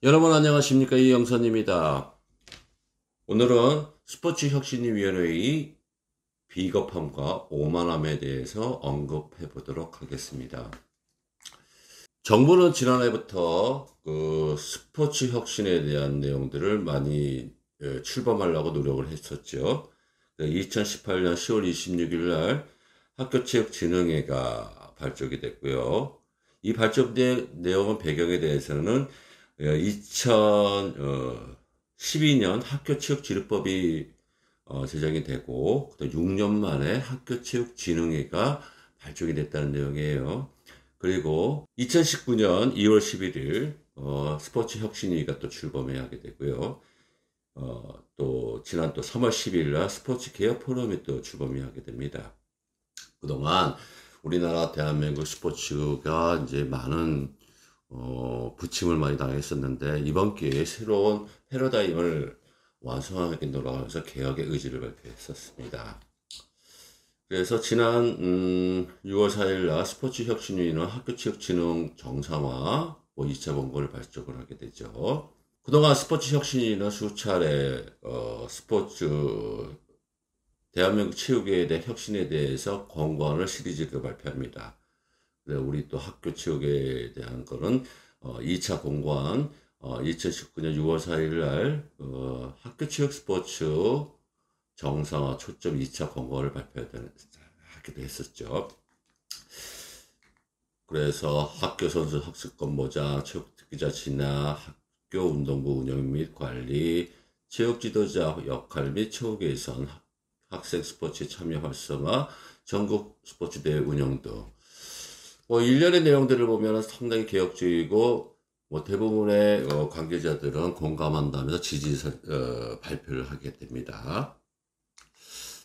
여러분 안녕하십니까, 이영선입니다. 오늘은 스포츠혁신위원회의 비겁함과 오만함에 대해서 언급해 보도록 하겠습니다. 정부는 지난해부터 스포츠 혁신에 대한 내용들을 많이 출범하려고 노력을 했었죠. 2018년 10월 26일 날 학교체육진흥회가 발족이 됐고요. 이 발족된 내용은 배경에 대해서는 2012년 학교체육지도법이 제정이 되고 6년 만에 학교체육진흥회가 발족이 됐다는 내용이에요. 그리고 2019년 2월 11일 스포츠혁신위가 또 출범을 하게 되고요. 또 지난 또 3월 10일 날 스포츠개혁포럼이 또 출범이 하게 됩니다. 그동안 우리나라 대한민국 스포츠가 이제 많은 부침을 많이 당했었는데, 이번 기회에 새로운 패러다임을 완성하기 노력하면서 개혁의 의지를 발표했었습니다. 그래서 지난 6월 4일 날 스포츠혁신위는 학교체육진흥 정상화 2차 본부를 발족을 하게 되죠. 그동안 스포츠혁신위는 수차례 대한민국 체육에 대한 혁신에 대해서 권고안을 시리즈로 발표합니다. 우리 또 학교 체육에 대한 거는 2차 공고안 2019년 6월 4일 날 학교 체육 스포츠 정상화 초점 2차 공고를 발표하기도 했었죠. 그래서 학교 선수 학습권 모자, 체육 특기자 진학, 학교 운동부 운영 및 관리, 체육 지도자 역할 및 체육 개선, 학생 스포츠 참여 활성화, 전국 스포츠 대회 운영 등 일련의 내용들을 보면 상당히 개혁적이고, 대부분의 관계자들은 공감한다면서 발표를 하게 됩니다.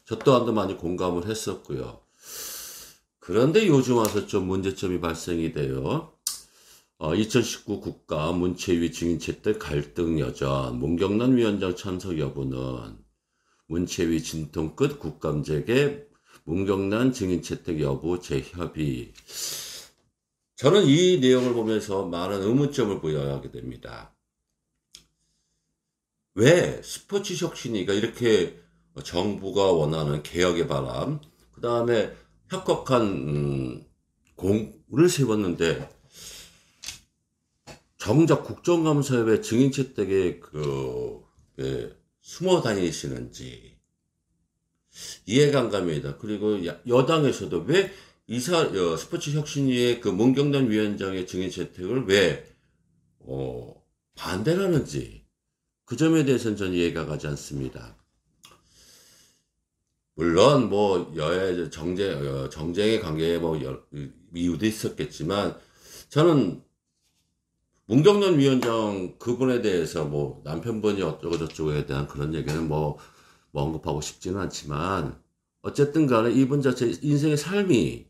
저 또한도 많이 공감을 했었고요. 그런데 요즘 와서 좀 문제점이 발생이 돼요. 2019 국가 문체위 증인채 때 갈등 여전, 문경란 위원장 참석 여부는 문체위 진통 끝 국감재개, 문경란 증인 채택 여부 재협의. 저는 이 내용을 보면서 많은 의문점을 부여하게 됩니다. 왜 스포츠 혁신위가 이렇게 정부가 원하는 개혁의 바람, 그 다음에 협력한 공을 세웠는데 정작 국정감사에 증인 채택에 숨어 다니시는지 이해가 안 갑니다. 그리고 여당에서도 왜 스포츠혁신위의 문경란 위원장의 증인 채택을 왜 반대를 하는지, 그 점에 대해서는 전 이해가 가지 않습니다. 물론 여야 정쟁의 관계에 이유도 있었겠지만, 저는 문경란 위원장 그분에 대해서 남편분이 어쩌고 저쩌고에 대한 그런 얘기는 언급하고 싶지는 않지만, 어쨌든 간에 이분 자체 인생의 삶이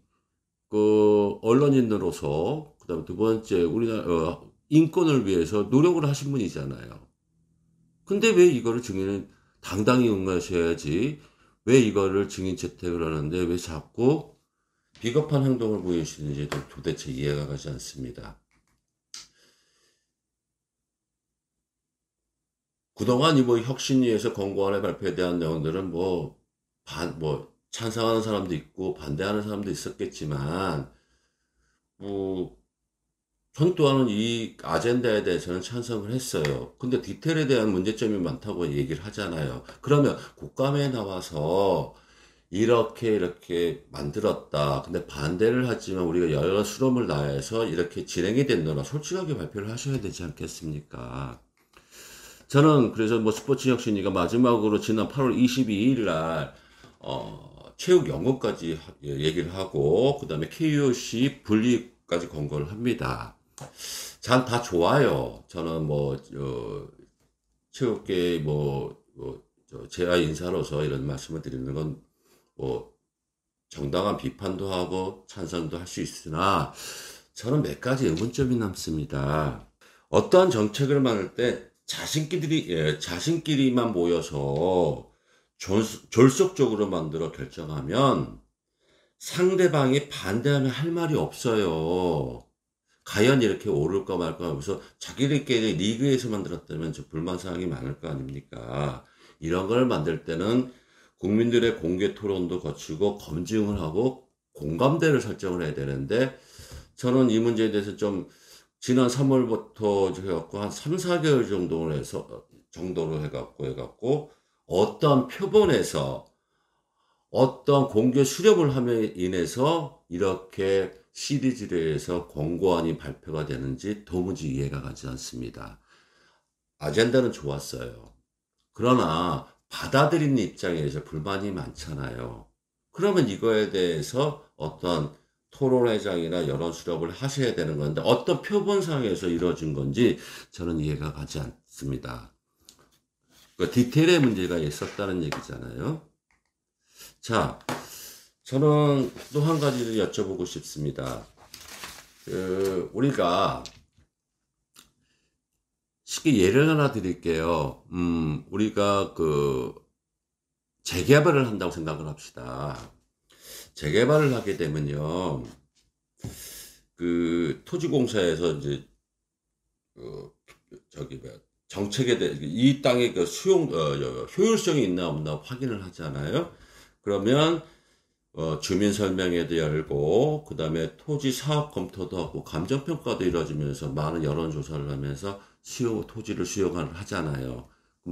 언론인으로서, 그 다음에 두 번째 우리나라 인권을 위해서 노력을 하신 분이잖아요. 근데 왜 이거를 당당히 응하셔야지, 왜 이거를 증인 채택을 하는데 왜 자꾸 비겁한 행동을 보이시는지 도대체 이해가 가지 않습니다. 그동안 혁신위에서 권고안에 발표에 대한 내용들은 찬성하는 사람도 있고 반대하는 사람도 있었겠지만, 전 또한 이 아젠다에 대해서는 찬성을 했어요. 근데 디테일에 대한 문제점이 많다고 얘기를 하잖아요. 그러면 국감에 나와서 이렇게 만들었다, 근데 반대를 하지만 우리가 여러 수렴을 다해서 이렇게 진행이 됐노라 솔직하게 발표를 하셔야 되지 않겠습니까? 저는 그래서 스포츠혁신위가 마지막으로 지난 8월 22일 날 체육연구까지 얘기를 하고, 그 다음에 KOC 분리까지 권고를 합니다. 다 좋아요. 저는 체육계 제야 인사로서 이런 말씀을 드리는 건 정당한 비판도 하고 찬성도 할 수 있으나, 저는 몇 가지 의문점이 남습니다. 어떠한 정책을 만들 때 자신끼리만 모여서 졸속적으로 만들어 결정하면 상대방이 반대하면 할 말이 없어요. 과연 이렇게 오를까 말까 하면서 자기들끼리 리그에서 만들었다면 저 불만사항이 많을 거 아닙니까? 이런 걸 만들 때는 국민들의 공개 토론도 거치고 검증을 하고 공감대를 설정을 해야 되는데 저는 이 문제에 대해서 좀 지난 3월부터 해갖고 한 3, 4개월 정도로 해갖고 어떤 표본에서 어떤 공개 수렵을 함에 인해서 이렇게 시리즈를 해서 권고안이 발표가 되는지 도무지 이해가 가지 않습니다. 아젠다는 좋았어요. 그러나 받아들이는 입장에서 불만이 많잖아요. 그러면 이거에 대해서 어떤 토론회장이나 여론 수렴을 하셔야 되는 건데 어떤 표본상에서 이루어진 건지 저는 이해가 가지 않습니다. 그 디테일의 문제가 있었다는 얘기잖아요. 자, 저는 또 한 가지를 여쭤보고 싶습니다. 우리가 쉽게 예를 하나 드릴게요. 우리가 재개발을 한다고 생각을 합시다. 재개발을 하게 되면요, 토지공사에서 이제, 정책에 대해, 이 땅의 효율성이 있나 없나 확인을 하잖아요. 그러면, 주민설명회도 열고, 그 다음에 토지 사업 검토도 하고, 감정평가도 이루어지면서 많은 여론조사를 하면서 토지를 수용을 하잖아요.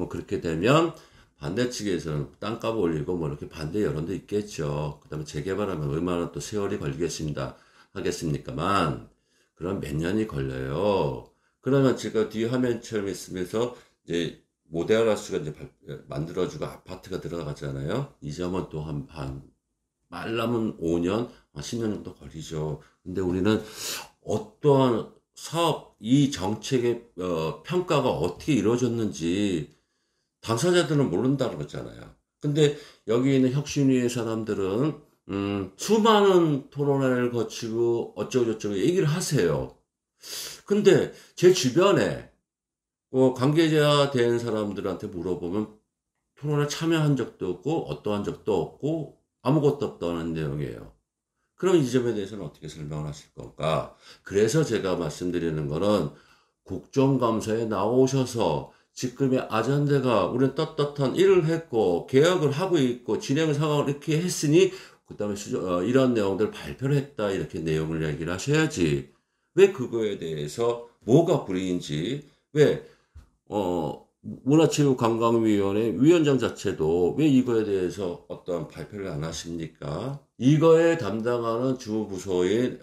그렇게 되면, 반대 측에서는 땅값 올리고 이렇게 반대 여론도 있겠죠. 그 다음에 재개발하면 얼마나 또 세월이 하겠습니까만, 그럼 몇 년이 걸려요. 그러면 제가 뒤 화면처럼 있으면서 이제 모델하우스가 이제 만들어주고 아파트가 들어가잖아요. 이 점은 또 말라면 5년, 10년 정도 걸리죠. 근데 우리는 어떠한 사업, 이 정책의 평가가 어떻게 이루어졌는지 당사자들은 모른다는 거잖아요. 근데 여기 있는 혁신위의 사람들은 수많은 토론회를 거치고 어쩌고저쩌고 얘기를 하세요. 근데 제 주변에 관계자 된 사람들한테 물어보면 토론에 참여한 적도 없고 어떠한 적도 없고 아무것도 없다는 내용이에요. 그럼 이 점에 대해서는 어떻게 설명을 하실 건가? 그래서 제가 말씀드리는 거는 국정감사에 나오셔서 지금의 아젠다가 우리는 떳떳한 일을 했고 계약을 하고 있고 진행 상황을 이렇게 했으니 그 다음에 이런 내용들 발표를 했다 이렇게 내용을 얘기를 하셔야지. 왜 그거에 대해서 뭐가 불이인지 왜 문화체육관광위원회 위원장 자체도 왜 이거에 대해서 어떤 발표를 안 하십니까? 이거에 담당하는 주부서인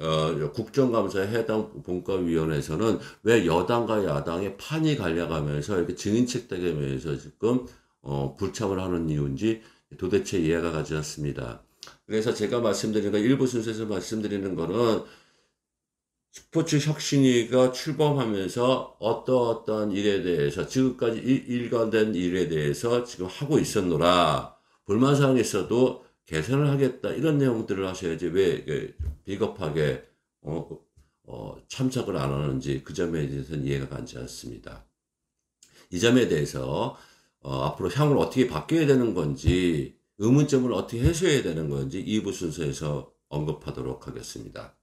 국정감사에 해당 본과위원회에서는 왜 여당과 야당의 판이 갈려가면서 이렇게 증인책 대결에서 지금 불참을 하는 이유인지 도대체 이해가 가지 않습니다. 그래서 제가 말씀드리는 거 일부 순서에서 말씀드리는 거는 스포츠 혁신위가 출범하면서 어떠한 일에 대해서 지금까지 일관된 일에 대해서 지금 하고 있었노라. 불만사항이 있어도 개선을 하겠다. 이런 내용들을 하셔야지 왜 비겁하게 참석을 안 하는지 그 점에 대해서는 이해가 가지 않습니다. 이 점에 대해서 앞으로 향후를 어떻게 바뀌어야 되는 건지 의문점을 어떻게 해소해야 되는 건지 2부 순서에서 언급하도록 하겠습니다.